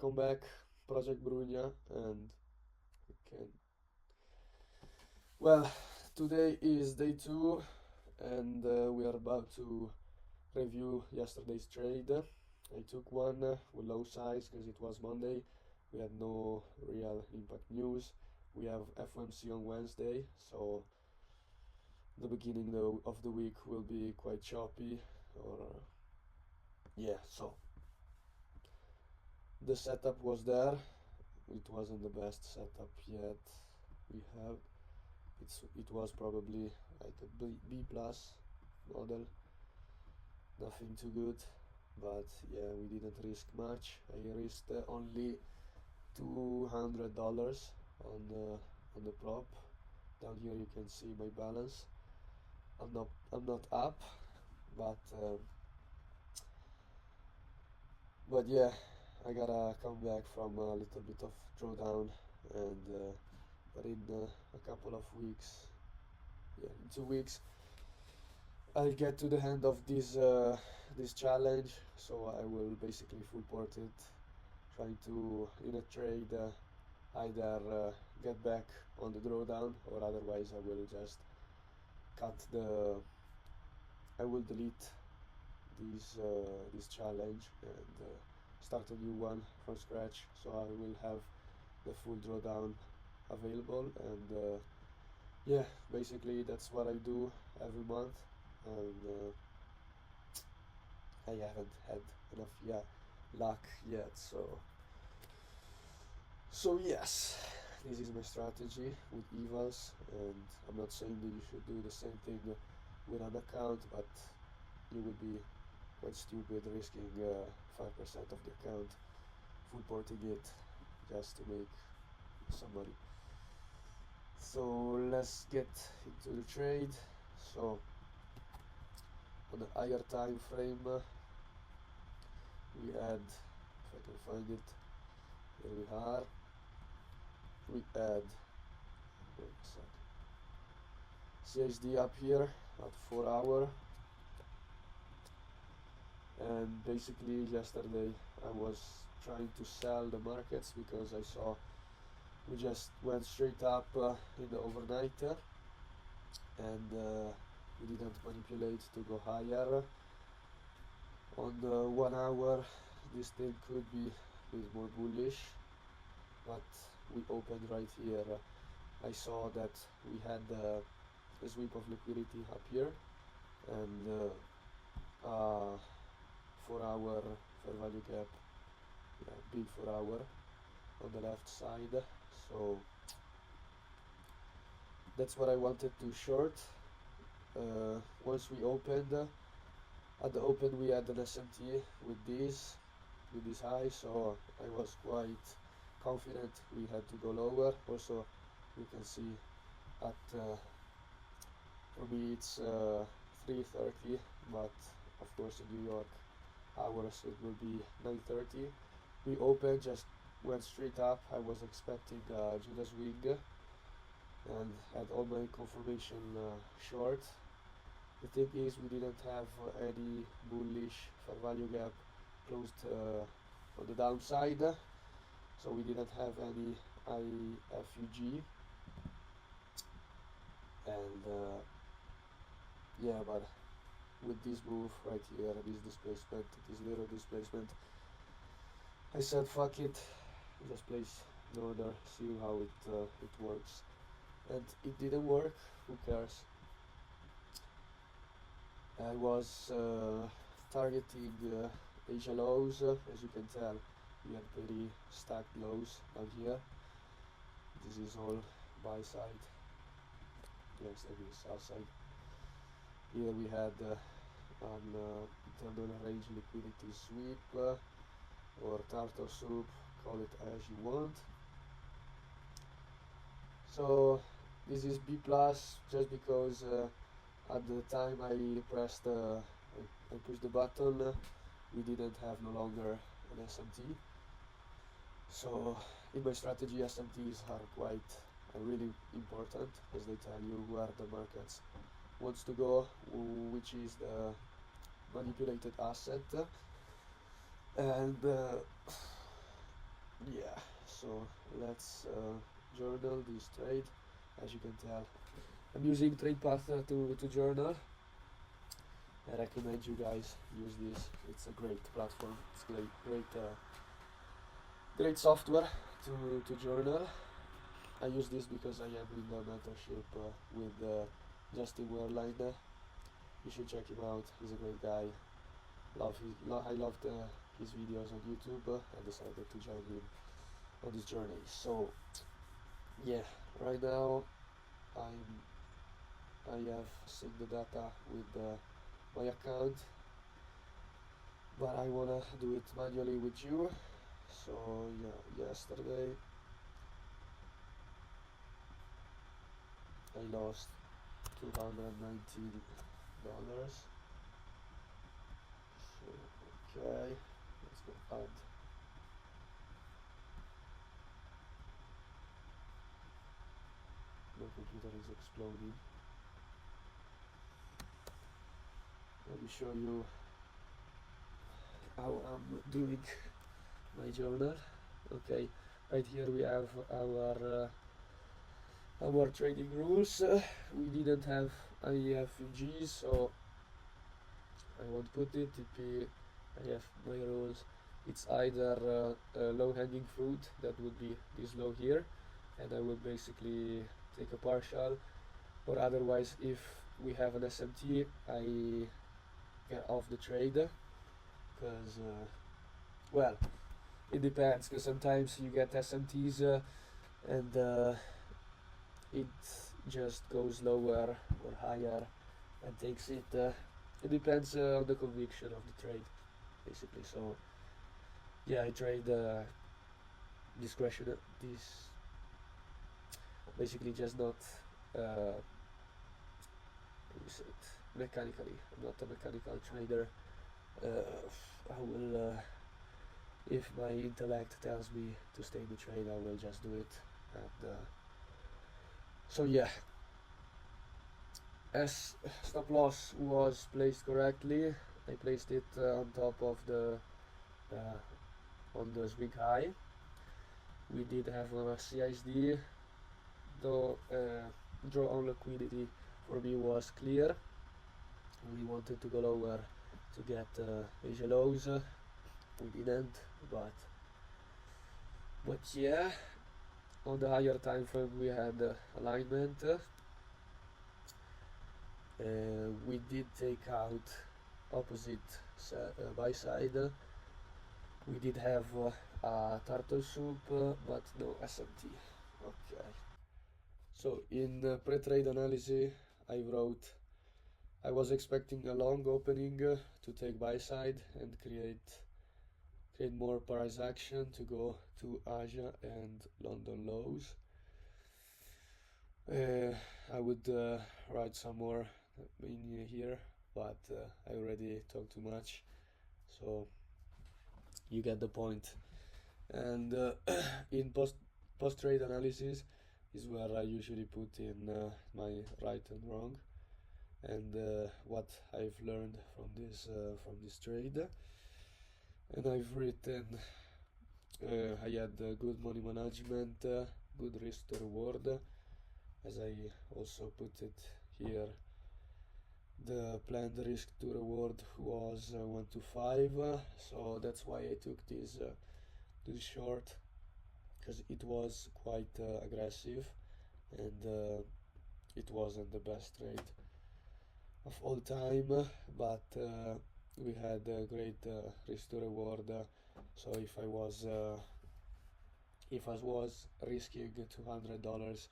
welcome back, Project Brugna, and we can. Well, today is day two, and we are about to review yesterday's trade. I took one with low size because it was Monday. We had no real impact news. We have FOMC on Wednesday, so the beginning of the week will be quite choppy. Or yeah, so the setup was there. It wasn't the best setup yet we have. It was probably like a B plus model, nothing too good, but yeah, we didn't risk much. I risked only $200 on the prop. Down here you can see my balance. I'm not up, but yeah, I gotta come back from a little bit of drawdown, and but in a couple of weeks, yeah, in 2 weeks, I'll get to the end of this challenge, so I will basically full port it, trying to in a trade either get back on the drawdown, or otherwise I will just cut the I will delete this challenge and start a new one from scratch. So I will have the full drawdown available, and yeah, basically that's what I do every month, and I haven't had enough luck yet. So yes, this is my strategy with evals, and I'm not saying that you should do the same thing with an account, but you would be quite stupid risking 5% of the account, full porting it just to make some money. So let's get into the trade. So on the higher time frame, we had, if I can find it, here we are. We had, wait a sec, CHD up here at 4 hour, and basically yesterday I was trying to sell the markets because I saw we just went straight up in the overnight, and we didn't manipulate to go higher. On the 1 hour this thing could be a bit more bullish, but we opened right here. I saw that we had a sweep of liquidity up here, and 4 hour fair value gap, yeah, big 4 hour on the left side. So that's what I wanted to short. Once we opened, at the open we had an SMT with this high, so I was quite confident we had to go lower. Also, you can see at for me it's 3:30, but of course in New York hours it will be 9:30. We opened, just went straight up. I was expecting Judas wing and had all my confirmation short. The thing is, we didn't have any bullish fair value gap closed on the downside, so we didn't have any IFUG, and yeah, but with this move right here, this displacement, this little displacement, I said fuck it, just place the order, see how it works, and it didn't work. Who cares? I was targeting Asia lows. As you can tell, we had pretty stacked lows down here. This is all buy side. Yes, that is sell side. Here we had an internal range liquidity sweep or tartar soup, call it as you want. So this is B plus just because at the time I pushed the button, we didn't have no longer an SMT. So in my strategy, SMTs are really important, as they tell you where the markets wants to go, which is the manipulated asset, and So let's journal this trade. As you can tell, I'm using TradePath to journal. I recommend you guys use this. It's a great platform. It's great software to journal. I use this because I am in a mentorship with Justin Werlein. You should check him out. He's a great guy. I loved his videos on YouTube. I decided to join him on this journey. So yeah, right now I have synced the data with my account, but I wanna do it manually with you. So yeah, yesterday I lost $219. So okay, let's go add. My computer is exploding. Let me show you how I'm doing my journal. Okay, right here we have our trading rules. We didn't have IFUG, so I won't put it. TP, I have my rules. It's either low hanging fruit, that would be this low here, and I will basically take a partial, or otherwise if we have an SMT, I get off the trade, because well, it depends, because sometimes you get SMTs and it just goes lower or higher and takes it. It depends on the conviction of the trade, basically. So yeah, I trade discretion. This basically just not mechanically. I'm not a mechanical trader. I will, if my intellect tells me to stay in the trade, I will just do it. And so yeah, as stop loss was placed correctly, I placed it on top of the on the swing high. We did have a CISD, though draw on liquidity for me was clear. We wanted to go lower to get Asia lows. We didn't, but yeah, on the higher time frame we had alignment. We did take out opposite buy side. We did have a turtle soup, but no SMT. Okay. So in pre-trade analysis, I wrote I was expecting a long opening to take buy side and create more price action to go to Asia and London lows. I would write some more in here, but I already talked too much, so you get the point. And in post trade analysis is where I usually put in my right and wrong, and what I've learned from this trade. And I've written I had good money management, good risk to reward, as I also put it here. The planned risk to reward was 1 to 5, so that's why I took this short, because it was quite aggressive, and it wasn't the best trade of all time, but we had a great risk to reward. So if I was risking $200,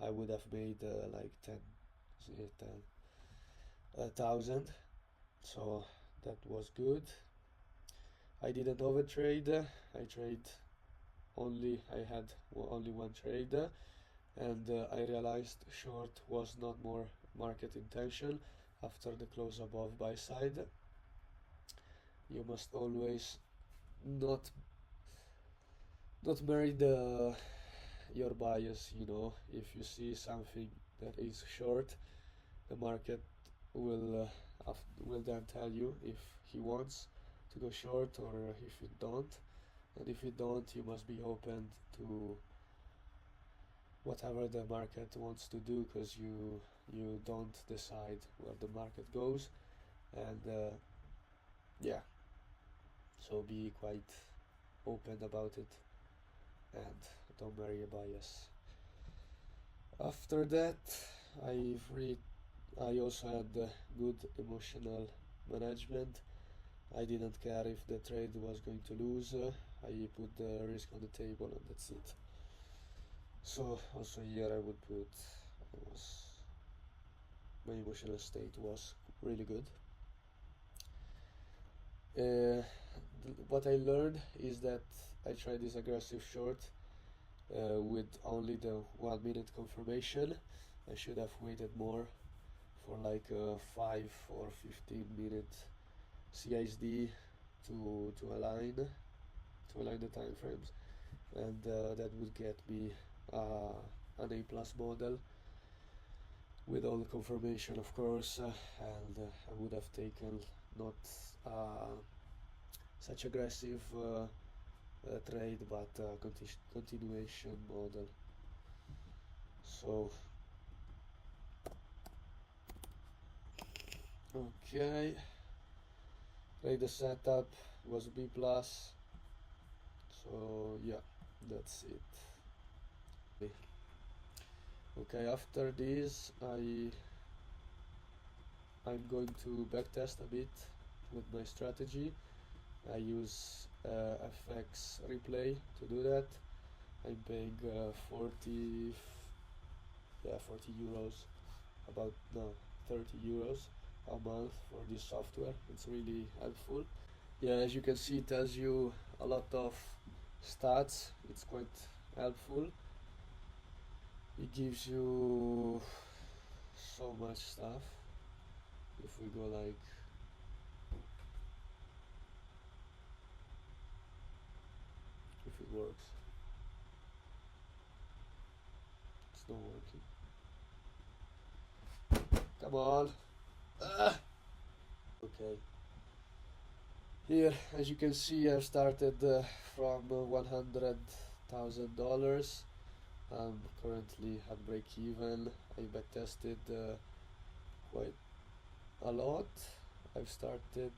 I would have made like 10,000. So that was good. I didn't overtrade. I had only one trade, and I realized short was not more market intention after the close above buy side. You must always not marry your bias. If you see something that is short, the market will will then tell you if he wants to go short or if you don't. and if you don't, you must be open to whatever the market wants to do, because you don't decide where the market goes. And yeah, so be quite open about it and don't marry a bias. After that, I also had good emotional management. I didn't care if the trade was going to lose. I put the risk on the table and that's it. So also here I would put my emotional state was really good. What I learned is that I tried this aggressive short with only the 1 minute confirmation. I should have waited more for like a 5 or 15 minute CISD to align the time frames, and that would get me an A plus model with all the confirmation, of course, and I would have taken not such aggressive trade, but continuation model. So okay, trade setup was B plus. So yeah, that's it. Okay, after this I'm going to backtest a bit with my strategy. I use FX replay to do that. I'm paying 40 euros, about no 30 euros a month for this software. It's really helpful. Yeah, as you can see, it tells you a lot of stats. It's quite helpful. It gives you so much stuff. If we go like if it works, it's not working. Come on. Okay. Here, as you can see, I've started from $100,000. I'm currently at break even. I backtested quite a lot. I've started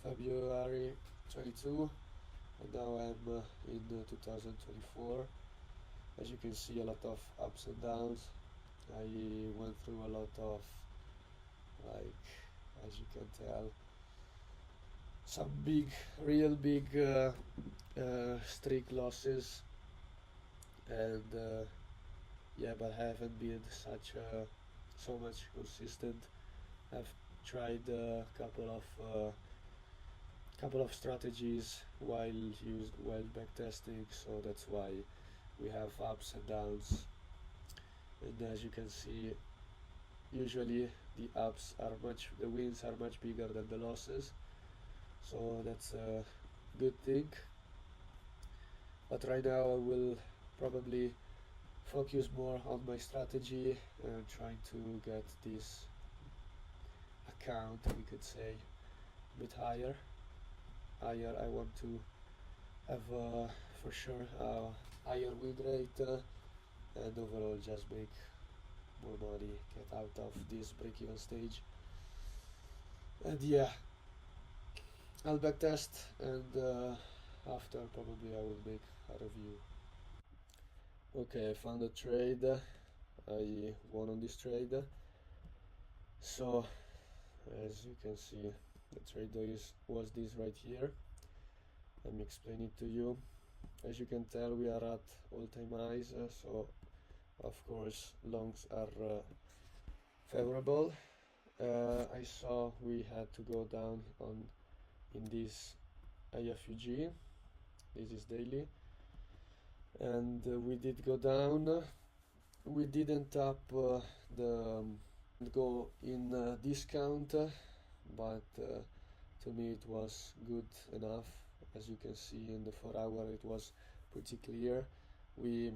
February 22 and now I'm in 2024. As you can see, a lot of ups and downs. I went through a lot of, like, as you can tell, some real big streak losses, and yeah, but I haven't been so much consistent. I've tried a couple of strategies while backtesting, so that's why we have ups and downs. And as you can see, usually the wins are much bigger than the losses, so that's a good thing. But right now I will probably focus more on my strategy and trying to get this account, we could say, a bit higher. I want to have for sure a higher win rate and overall just make more money, get out of this break-even stage. And yeah, I'll backtest, and after probably I will make a review. Okay, I found a trade. I won on this trade. So as you can see, the trade was this right here. Let me explain it to you. As you can tell, we are at all-time highs, so of course longs are favorable. I saw we had to go down in this IFUG. This is daily, and we did go down. We didn't tap go in discount, but to me it was good enough. As you can see in the 4 hour, it was pretty clear. We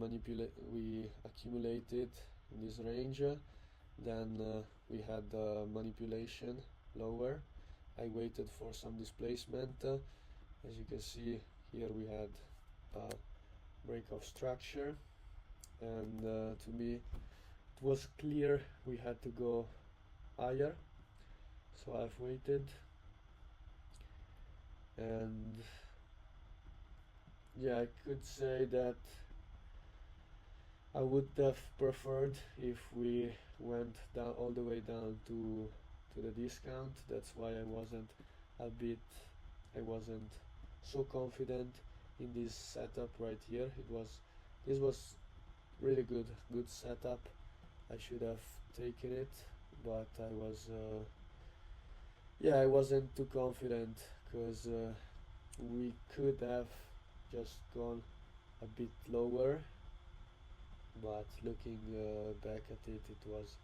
accumulated in this range, then we had manipulation lower. I waited for some displacement. As you can see, here we had a break of structure, and to me it was clear we had to go higher, so I've waited, and yeah, I could say that I would have preferred if we went down all the way down to the discount. That's why I wasn't so confident in this setup right here. This was really good setup. I should have taken it, but I wasn't too confident, because we could have just gone a bit lower, but looking back at it, it was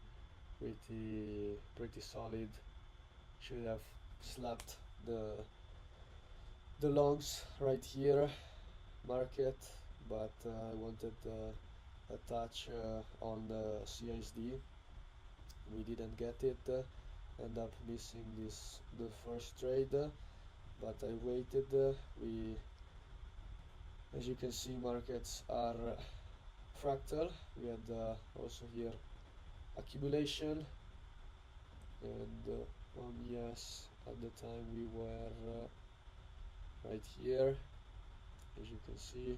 pretty solid. Should have slapped the longs right here market, but I wanted a touch on the CSD. We didn't get it. End up missing the first trade, but I waited. We, as you can see, markets are fractal. We had also here accumulation, and yes, at the time we were right here. As you can see,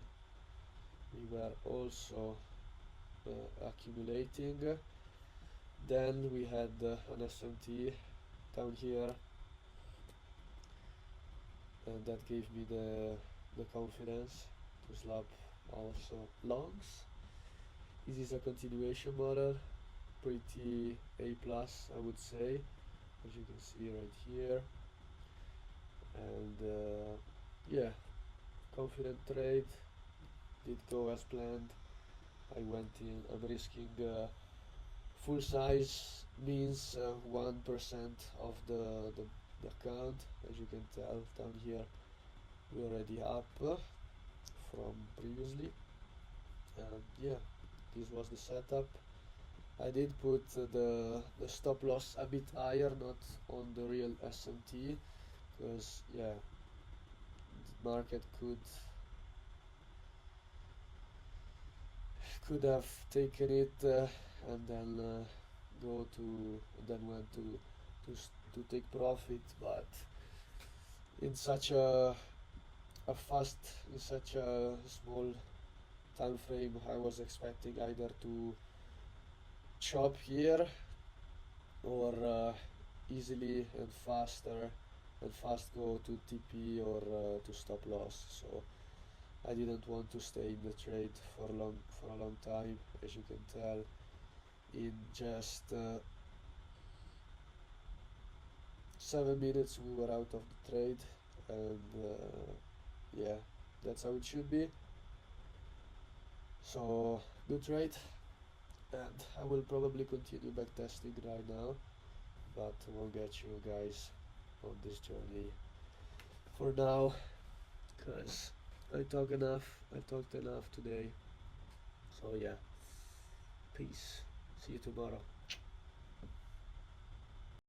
we were also accumulating. Then we had an SMT down here, and that gave me the confidence to slap also longs. This is a continuation model, pretty A plus, I would say, as you can see right here. And yeah, confident trade, did go as planned. I went in. I'm risking full size, means 1% of the account. As you can tell down here, we're already up from previously, and yeah, this was the setup. I did put the stop loss a bit higher, not on the real SMT, because yeah, the market could have taken it and then went to take profit, but in such in such a small time frame, I was expecting either to chop here, or easily and fast go to TP, or to stop loss. So I didn't want to stay in the trade for a long time. As you can tell, in just 7 minutes we were out of the trade, and yeah, that's how it should be. So good trade, and I will probably continue backtesting right now, but I won't get you guys on this journey for now, because I talked enough today. So yeah, peace, see you tomorrow.